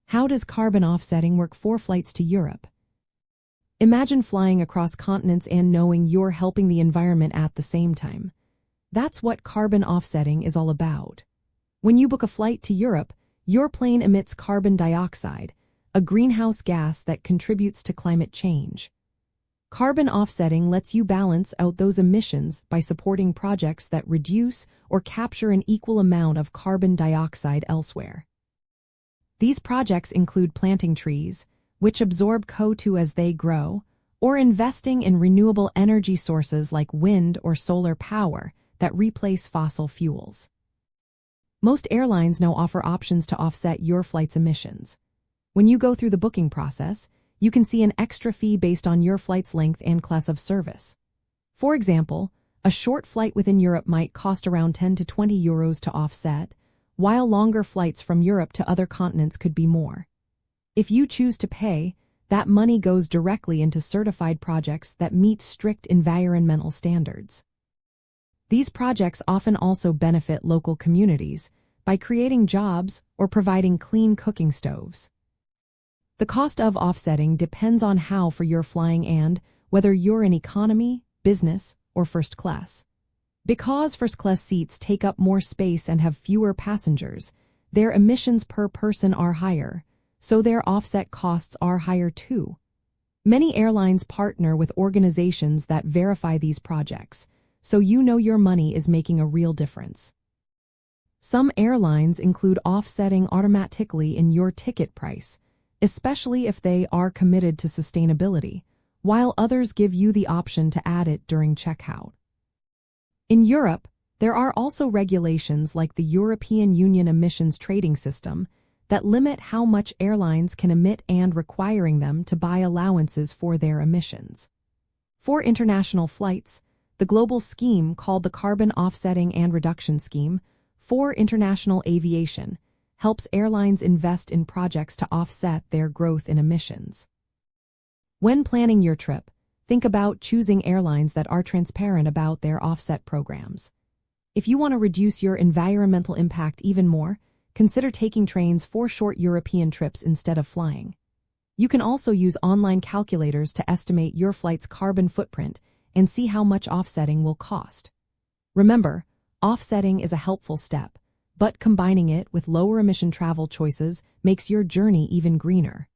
How does carbon offsetting work for flights to Europe? Imagine flying across continents and knowing you're helping the environment at the same time. That's what carbon offsetting is all about. When you book a flight to Europe, your plane emits carbon dioxide, a greenhouse gas that contributes to climate change. Carbon offsetting lets you balance out those emissions by supporting projects that reduce or capture an equal amount of carbon dioxide elsewhere. These projects include planting trees, which absorb CO2 as they grow, or investing in renewable energy sources like wind or solar power that replace fossil fuels. Most airlines now offer options to offset your flight's emissions. When you go through the booking process, you can see an extra fee based on your flight's length and class of service. For example, a short flight within Europe might cost around 10 to 20 euros to offset, while longer flights from Europe to other continents could be more. If you choose to pay, that money goes directly into certified projects that meet strict environmental standards. These projects often also benefit local communities by creating jobs or providing clean cooking stoves. The cost of offsetting depends on how far you're flying and whether you're in economy, business, or first class. Because first class seats take up more space and have fewer passengers, their emissions per person are higher, so their offset costs are higher too. Many airlines partner with organizations that verify these projects, so you know your money is making a real difference. Some airlines include offsetting automatically in your ticket price, especially if they are committed to sustainability, while others give you the option to add it during checkout. In Europe, there are also regulations like the European Union Emissions Trading System that limit how much airlines can emit and requiring them to buy allowances for their emissions. For international flights, the global scheme called the Carbon Offsetting and Reduction Scheme for International Aviation helps airlines invest in projects to offset their growth in emissions. When planning your trip, think about choosing airlines that are transparent about their offset programs. If you want to reduce your environmental impact even more, consider taking trains for short European trips instead of flying. You can also use online calculators to estimate your flight's carbon footprint and see how much offsetting will cost. Remember, offsetting is a helpful step, but combining it with lower emission travel choices makes your journey even greener.